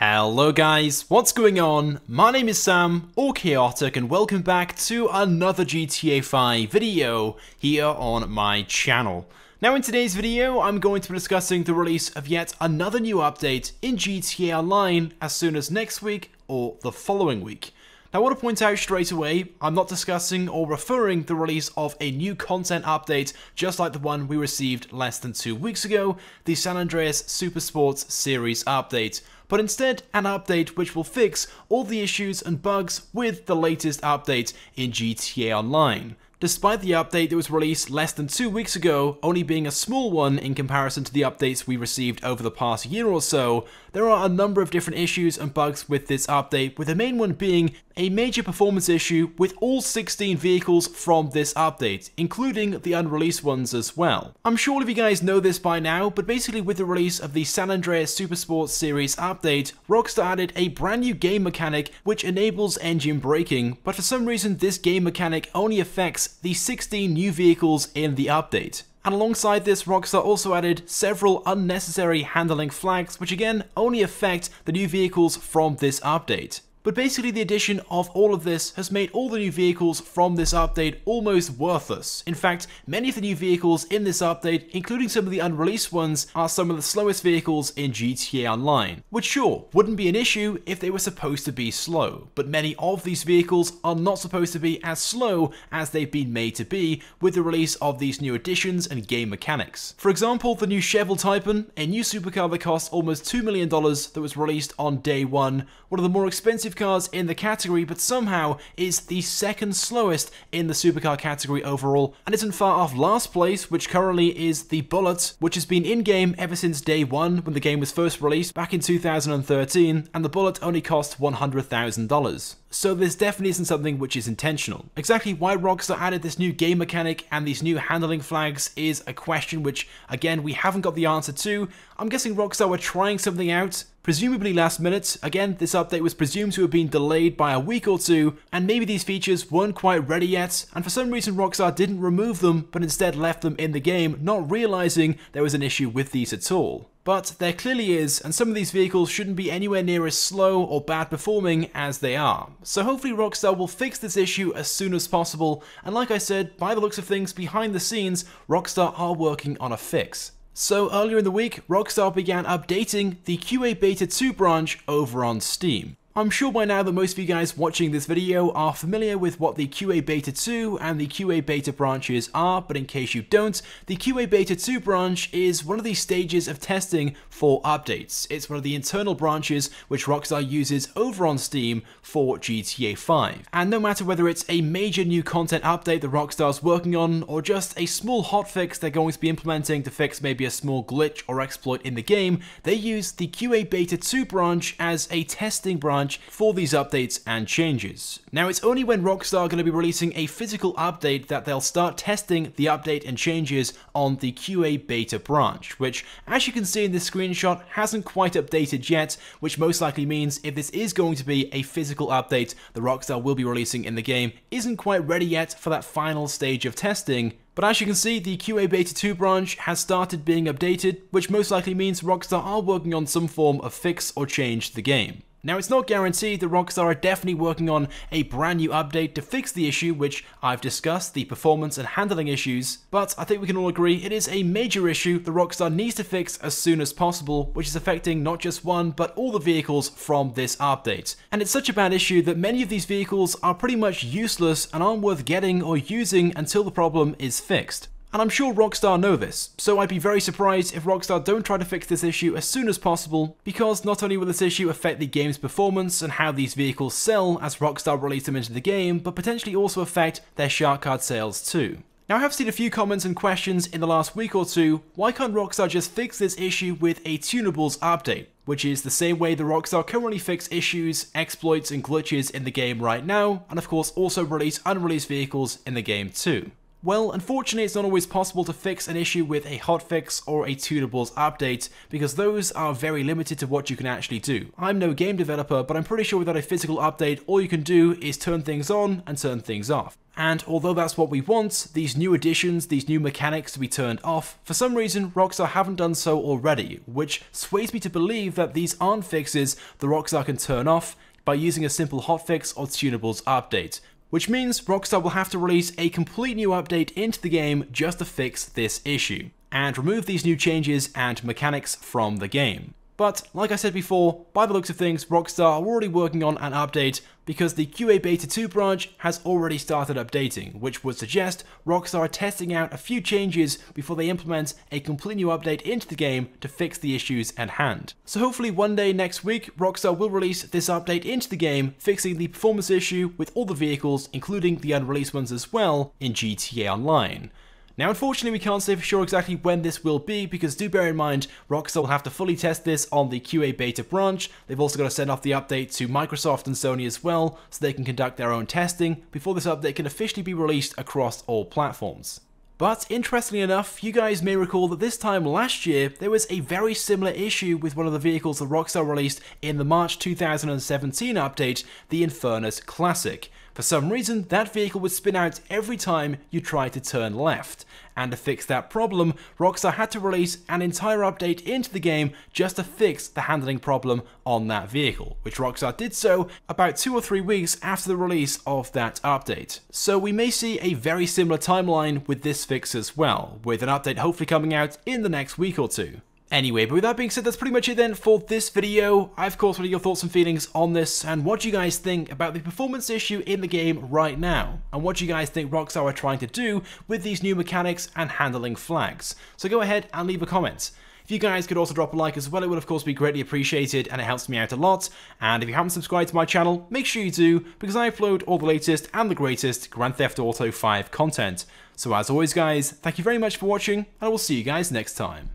Hello guys, what's going on? My name is Sam, or Chaotic, and welcome back to another GTA 5 video here on my channel. Now in today's video, I'm going to be discussing the release of yet another new update in GTA Online as soon as next week or the following week. Now I want to point out straight away, I'm not discussing or referring the release of a new content update just like the one we received less than 2 weeks ago, the San Andreas Supersports Series update, but instead an update which will fix all the issues and bugs with the latest update in GTA Online. Despite the update that was released less than 2 weeks ago, only being a small one in comparison to the updates we received over the past year or so, there are a number of different issues and bugs with this update, with the main one being a major performance issue with all 16 vehicles from this update, including the unreleased ones as well. I'm sure all of you guys know this by now, but basically with the release of the San Andreas Supersports Series update, Rockstar added a brand new game mechanic which enables engine braking, but for some reason this game mechanic only affects the 16 new vehicles in the update. And alongside this, Rockstar also added several unnecessary handling flags, which again only affect the new vehicles from this update. But basically the addition of all of this has made all the new vehicles from this update almost worthless. In fact, many of the new vehicles in this update, including some of the unreleased ones, are some of the slowest vehicles in GTA Online. Which sure, wouldn't be an issue if they were supposed to be slow, but many of these vehicles are not supposed to be as slow as they've been made to be with the release of these new additions and game mechanics. For example, the new Chevelle Typhoon, a new supercar that costs almost $2 million that was released on day one of the more expensive cars in the category, but somehow is the second slowest in the supercar category overall, and isn't far off last place, which currently is the Bullet, which has been in-game ever since day one when the game was first released back in 2013, and the Bullet only cost $100,000. So this definitely isn't something which is intentional. Exactly why Rockstar added this new game mechanic and these new handling flags is a question which, again, we haven't got the answer to. I'm guessing Rockstar were trying something out, presumably last minute. Again, this update was presumed to have been delayed by a week or two, and maybe these features weren't quite ready yet, and for some reason Rockstar didn't remove them, but instead left them in the game, not realizing there was an issue with these at all. But there clearly is, and some of these vehicles shouldn't be anywhere near as slow or bad performing as they are. So hopefully Rockstar will fix this issue as soon as possible, and like I said, by the looks of things behind the scenes, Rockstar are working on a fix. So earlier in the week, Rockstar began updating the QA Beta 2 branch over on Steam. I'm sure by now that most of you guys watching this video are familiar with what the QA Beta 2 and the QA Beta branches are, but in case you don't, the QA Beta 2 branch is one of the stages of testing for updates. It's one of the internal branches which Rockstar uses over on Steam for GTA 5. And no matter whether it's a major new content update that Rockstar's working on, or just a small hotfix they're going to be implementing to fix maybe a small glitch or exploit in the game, they use the QA Beta 2 branch as a testing branch for these updates and changes. Now it's only when Rockstar are going to be releasing a physical update that they'll start testing the update and changes on the QA Beta branch, which as you can see in this screenshot hasn't quite updated yet, which most likely means if this is going to be a physical update the Rockstar will be releasing in the game isn't quite ready yet for that final stage of testing. But as you can see, the QA Beta 2 branch has started being updated, which most likely means Rockstar are working on some form of fix or change to the game. Now it's not guaranteed that Rockstar are definitely working on a brand new update to fix the issue which I've discussed, the performance and handling issues, but I think we can all agree it is a major issue that Rockstar needs to fix as soon as possible, which is affecting not just one but all the vehicles from this update. And it's such a bad issue that many of these vehicles are pretty much useless and aren't worth getting or using until the problem is fixed. And I'm sure Rockstar know this, so I'd be very surprised if Rockstar don't try to fix this issue as soon as possible, because not only will this issue affect the game's performance and how these vehicles sell as Rockstar release them into the game, but potentially also affect their shark card sales too. Now I have seen a few comments and questions in the last week or two, why can't Rockstar just fix this issue with a tunables update? Which is the same way the Rockstar currently fix issues, exploits and glitches in the game right now, and of course also release unreleased vehicles in the game too. Well, unfortunately it's not always possible to fix an issue with a hotfix or a tunables update, because those are very limited to what you can actually do. I'm no game developer, but I'm pretty sure without a physical update all you can do is turn things on and turn things off. And although that's what we want, these new additions, these new mechanics to be turned off, for some reason Rockstar haven't done so already, which sways me to believe that these aren't fixes the Rockstar can turn off by using a simple hotfix or tunables update, which means Rockstar will have to release a complete new update into the game just to fix this issue, and remove these new changes and mechanics from the game. But, like I said before, by the looks of things, Rockstar are already working on an update because the QA Beta 2 branch has already started updating, which would suggest Rockstar are testing out a few changes before they implement a complete new update into the game to fix the issues at hand. So hopefully one day next week, Rockstar will release this update into the game, fixing the performance issue with all the vehicles, including the unreleased ones as well, in GTA Online. Now unfortunately we can't say for sure exactly when this will be, because do bear in mind Rockstar will have to fully test this on the QA Beta branch. They've also got to send off the update to Microsoft and Sony as well, so they can conduct their own testing before this update can officially be released across all platforms. But interestingly enough, you guys may recall that this time last year there was a very similar issue with one of the vehicles that Rockstar released in the March 2017 update, the Infernus Classic. For some reason, that vehicle would spin out every time you tried to turn left. And to fix that problem, Rockstar had to release an entire update into the game just to fix the handling problem on that vehicle, which Rockstar did so about 2 or 3 weeks after the release of that update. So we may see a very similar timeline with this fix as well, with an update hopefully coming out in the next week or two. Anyway, but with that being said, that's pretty much it then for this video. I of course want your thoughts and feelings on this, and what you guys think about the performance issue in the game right now, and what you guys think Rockstar are trying to do with these new mechanics and handling flags. So go ahead and leave a comment. If you guys could also drop a like as well, it would of course be greatly appreciated and it helps me out a lot. And if you haven't subscribed to my channel, make sure you do, because I upload all the latest and the greatest Grand Theft Auto 5 content. So as always guys, thank you very much for watching, and I will see you guys next time.